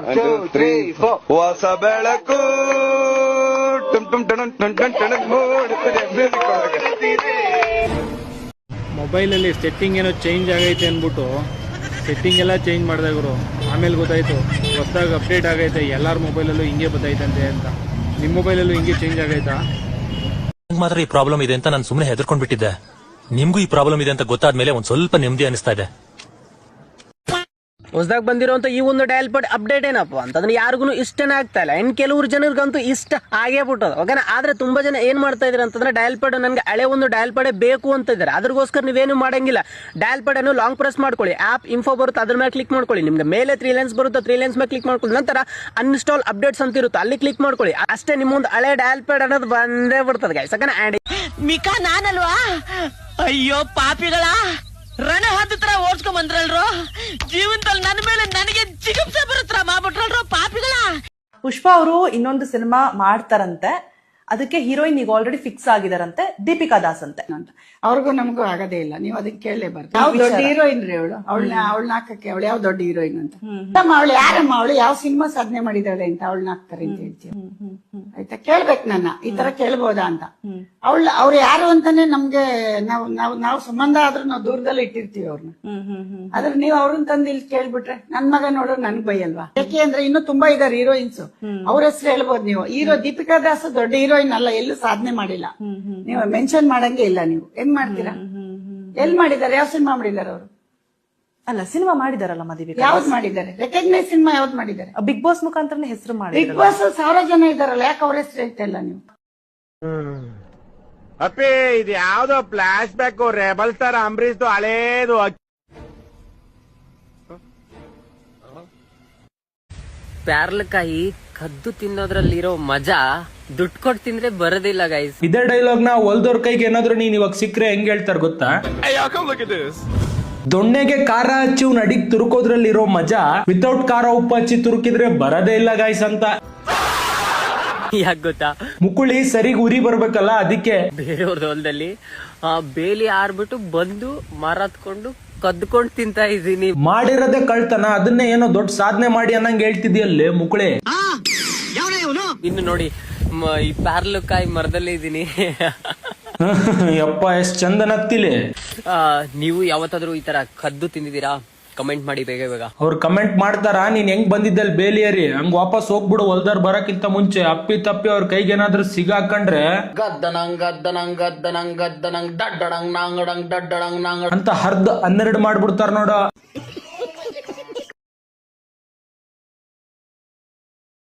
1 2 3 4 ಹೊಸ ಬೆಳಕು ಟುಮ್ ಟುಮ್ ಟಣ್ ಟಣ್ ಟಣ್ ಟಣ್ ಮೂಡುತ್ತಿದೆ ಮ್ಯೂಸಿಕ್ ಒಳಗೆ. ಮೊಬೈಲಲ್ಲಿ ಸೆಟ್ಟಿಂಗ್ ಏನೋ ಚೇಂಜ್ ಆಗೈತೆ ಅಂದ್ಬಿಟ್ಟು ಸೆಟ್ಟಿಂಗ್ ಎಲ್ಲ ಚೇಂಜ್ ಮಾಡಿದೆ ಗುರು. ಆಮೇಲೆ ಗೊತ್ತಾಯ್ತು ಹೊಸದಾಗಿ ಅಪ್ಡೇಟ್ ಆಗೈತೆ, ಎಲ್ಲರ ಮೊಬೈಲಲ್ಲೂ ಹಿಂಗೆ ಬತ್ತೈತಂತೆ ಅಂತ. ನಿಮ್ಮ ಮೊಬೈಲಲ್ಲೂ ಹಿಂಗೆ ಚೇಂಜ್ ಆಗೈತಾ? ಮಾತ್ರ ಈ ಪ್ರಾಬ್ಲಮ್ ಇದೆ ಅಂತ ನಾನು ಸುಮ್ಮನೆ ಹೆದರ್ಕೊಂಡ್ಬಿಟ್ಟಿದ್ದೆ. ನಿಮ್ಗೂ ಈ ಪ್ರಾಬ್ಲಮ್ ಇದೆ ಅಂತ ಗೊತ್ತಾದ್ಮೇಲೆ ಒಂದ್ ಸ್ವಲ್ಪ ನೆಮ್ಮದಿ ಅನಿಸ್ತಾ ಇದೆ. ಹೊಸದಾಗಿ ಬಂದಿರೋಂತ ಈ ಒಂದು ಡಯಲ್ ಪ್ಯಾಡ್ ಅಪ್ಡೇಟ್ ಏನಪ್ಪ ಅಂತಂದ್ರೆ ಯಾರಿಗೂ ಇಷ್ಟನೇ ಆಗ್ತಾ ಇಲ್ಲ. ಇನ್ನು ಕೆಲವ್ರು ಜನರಿಗಂತೂ ಇಷ್ಟ ಆಗೇ ಬಿಟ್ಟದ. ಓಕೆನಾ? ಆದ್ರೆ ತುಂಬಾ ಜನ ಏನ್ ಮಾಡ್ತಾ ಇದಾರೆ ಅಂತಂದ್ರೆ ಡಯಲ್ ಪ್ಯಾಡ್ ನನಗೆ ಹಳೆ ಒಂದು ಡಯಲ್ ಪ್ಯಾಡ್ ಬೇಕು ಅಂತ ಇದ್ದಾರೆ. ಅದ್ರಗೋಸ್ಕರ ನೀವೇನು ಮಾಡಂಗಿಲ್ಲ. ಡಯಲ್ ಪ್ಯಾಡ್ ಅನ್ನು ಲಾಂಗ್ ಪ್ರೆಸ್ ಮಾಡ್ಕೊಳ್ಳಿ, ಆಪ್ ಇನ್ಫೋ ಬರುತ್ತೆ ಅದ್ರ ಮೇಲೆ ಕ್ಲಿಕ್ ಮಾಡ್ಕೊಳ್ಳಿ. ನಿಮ್ಗೆ ಮೇಲೆ 3 ಲೈನ್ಸ್ ಬರುತ್ತೆ, 3 ಲೈನ್ಸ್ ಮೇಲೆ ಕ್ಲಿಕ್ ಮಾಡ್ಕೊಳ್ಳಿ. ನಂತರ ಅನ್ಇನ್ಸ್ಟಾಲ್ ಅಪ್ಡೇಟ್ಸ್ ಅಂತ ಇರುತ್ತೆ, ಅಲ್ಲಿ ಕ್ಲಿಕ್ ಮಾಡ್ಕೊಳ್ಳಿ. ಅಷ್ಟೇ ನಿಮ್ಮ ಒಂದು ಹಳೆ ಡಯಲ್ ಪ್ಯಾಡ್ ಅನ್ನೋದು ಬಂದೇ ಬಿಡ್ತದೆ ಗೈಸ್. ಓಕೆನಾ? ಮಿಕಾ ನಾನಲ್ವಾ? ಅಯ್ಯೋ ಪಾಪಿಗಳ ರಣ ಹದ್ದ ತರ ಓಡ್ಸ್ಕೊಂಡ್ ಬಂದ್ರಲ್ರು. ಜೀವನದಲ್ಲಿ ನನ್ನ ಮೇಲೆ ನನಗೆ ಜಿಗುಪ್ಸೆ ಬರುತ್ತರ ಮಾಡ್ಬಿಟ್ರಲ್ರು ಪಾಪಿಗಳ. ಪುಷ್ಪ ಅವರು ಇನ್ನೊಂದು ಸಿನಿಮಾ ಮಾಡ್ತಾರಂತೆ, ಅದಕ್ಕೆ ಹೀರೋಯಿನ್ ಈಗ ಆಲ್ರೆಡಿ ಫಿಕ್ಸ್ ಆಗಿದಾರಂತೆ, ದೀಪಿಕಾ ದಾಸ್ ಅಂತೆ. ಅವ್ರಿಗೂ ನಮಗೂ ಆಗದೇ ಇಲ್ಲ, ನೀವು ಅದಕ್ಕೆ ಕೇಳಲೇಬಾರ್ದು. ಯಾವ ದೊಡ್ಡ ಹೀರೋಯಿನ್ ರೀ ಅವಳು? ಅವಳನ್ನ ಹಾಕಕ್ಕೆ ಅವಳು ಯಾವ ದೊಡ್ಡ ಹೀರೋಯಿನ್ ಅಂತ? ಅವಳು ಯಾರಮ್ಮ? ಅವಳು ಯಾವ ಸಿನಿಮಾ ಸಾಧನೆ ಮಾಡಿದಾಳೆ ಅಂತ ಅವಳನ್ನ ಹಾಕ್ತಾರೆ ಅಂತ ಹೇಳ್ತೀವಿ? ಆಯ್ತಾ? ಕೇಳ್ಬೇಕು ನನ್ನ, ಈ ತರ ಕೇಳ್ಬೋದಾ ಅಂತ. ಅವ್ರು ಯಾರು ಅಂತಾನೆ ನಮ್ಗೆ ನಾವು ಸಂಬಂಧ ಆದ್ರೂ ನಾವು ದೂರದಲ್ಲಿ ಇಟ್ಟಿರ್ತೀವಿ ಅವ್ರನ್ನ. ಆದ್ರೆ ನೀವು ಅವ್ರನ್ನ ತಂದು ಇಲ್ಲಿ ಕೇಳ್ಬಿಟ್ರೆ ನನ್ ಮಗ ನೋಡೋ ನನ್ಗ್ ಬೈಯಲ್ವಾ? ಯಾಕೆ ಅಂದ್ರೆ ಇನ್ನೂ ತುಂಬಾ ಇದಾರೆ ಹೀರೋಯಿನ್ಸ್, ಅವ್ರ ಹೆಸರು ಹೇಳ್ಬೋದು ನೀವು. ದೀಪಿಕಾ ದಾಸ್ ದೊಡ್ಡ ಹೀರೋಯಿನ್ ಅಲ್ಲ, ಎಲ್ಲೂ ಸಾಧನೆ ಮಾಡಿಲ್ಲ. ನೀವು ಮೆನ್ಷನ್ ಮಾಡಂಗೆ ಇಲ್ಲ. ನೀವು ಹೆಂಗ್ ಮಾಡ್ತೀರಾ? ಎಲ್ ಮಾಡಿದ್ದಾರೆ? ಯಾವ ಸಿನಿಮಾ ಮಾಡಿದ್ದಾರೆ ಅವರು? ಅಲ್ಲ, ಸಿನಿಮಾ ಮಾಡಿದಾರಲ್ಲ ದೀಪಿಕಾ. ಯಾವ್ದು ಮಾಡಿದ್ದಾರೆ? ರೆಕಗ್ನೈಸ್ ಸಿನಿಮಾ ಯಾವ್ದು ಮಾಡಿದ್ದಾರೆ? ಬಿಗ್ ಬಾಸ್ ಮುಖಾಂತರನೇ ಹೆಸರು ಮಾಡಿ. ಬಿಗ್ ಬಾಸ್ 1000 ಜನ ಇದಾರಲ್ಲ, ಯಾಕೆ ಅವ್ರ ಹೆಸರು ಹೇಳ್ತಾ ಇಲ್ಲ ನೀವು? ಅಪ್ಪಿ ಇದು ಯಾವ್ದೋ flash back rebel star Ambareesh ಹಳೇದು. ಪ್ಯಾರ್ಲಕಾಯಿ ಕದ್ದು ತಿನ್ನೋದ್ರಲ್ಲಿರೋ ಮಜಾ ದುಡ್ಡು ಕೊಟ್ಟು ತಿಂದ್ರೆ ಬರೋದಿಲ್ಲ ಗೈಸ್. ಇದೇ ಡೈಲಾಗ್ ನ ಹೊಲ್ದವ್ರ ಕೈಗೆ ಏನಾದ್ರು ನೀನ್ ಇವಾಗ ಸಿಕ್ಕರೆ ಹೆಂಗ್ ಹೇಳ್ತಾರ ಗೊತ್ತಾ? ದೊಣ್ಣೆಗೆ ಖಾರ ಹಚ್ಚಿ ನಡಿಗ್ ತುರುಕೋದ್ರಲ್ಲಿರೋ ಮಜಾ ವಿತೌಟ್ ಖಾರ ಉಪ್ಪು ಹಚ್ಚಿ ತುರುಕಿದ್ರೆ ಬರದೇ ಇಲ್ಲ ಗಾಯ್ಸ್ ಅಂತ. ಯಾಕೆ ಗೊತ್ತಾ? ಮುಕುಳಿ ಸರಿಗ್ ಉರಿ ಬರ್ಬೇಕಲ್ಲ, ಅದಕ್ಕೆ ಬೇರೆಯವ್ರದ್ದು ಹೊಲದಲ್ಲಿ ಬೇಲಿ ಆರ್ಬಿಟ್ಟು ಬಂದು ಮರ ಹತ್ಕೊಂಡು ಕದ್ಕೊಂಡು ತಿಂತಾ ಇದೀನಿ. ಮಾಡಿರೋದೇ ಕಳ್ತನ, ಅದನ್ನೇ ಏನೋ ದೊಡ್ಡ ಸಾಧನೆ ಮಾಡಿ ಅನ್ನಂಗ್ ಹೇಳ್ತಿದ್ಯಲ್ಲೇ ಮುಕುಳಿ. ಇನ್ನು ನೋಡಿ ಈ ಪ್ಯಾರ್ಲಕಾಯಿ ಮರದಲ್ಲೇ ಇದೀನಿ. ಯಪ್ಪ ಎಷ್ಟ್ ಚಂದ ನಗ್ತಿಲಿ. ನೀವು ಯಾವತ್ತಾದ್ರೂ ಈ ತರ ಕದ್ದು ತಿಂದಿದ್ದೀರಾ? ಕಮೆಂಟ್ ಮಾಡಿ ಬೇಗ ಬೇಗ. ಅವ್ರು ಕಮೆಂಟ್ ಮಾಡ್ತಾರ ನೀನ್ ಹೆಂಗ್ ಬಂದಿದ್ದಲ್ ಬೇಲಿಯರಿ ಹಂಗ್ ವಾಪಸ್ ಹೋಗ್ಬಿಡು. ಹೊಲ್ದಾರ್ ಬರಕ್ಕಿಂತ ಮುಂಚೆ ಅಪ್ಪಿ ತಪ್ಪಿ ಅವ್ರ ಕೈಗೆ ಏನಾದ್ರು ಸಿಗಾಕೊಂಡ್ರೆ ಅಂತ ಹರ್ದ್ 12 ಮಾಡ್ಬಿಡ್ತಾರ ನೋಡ.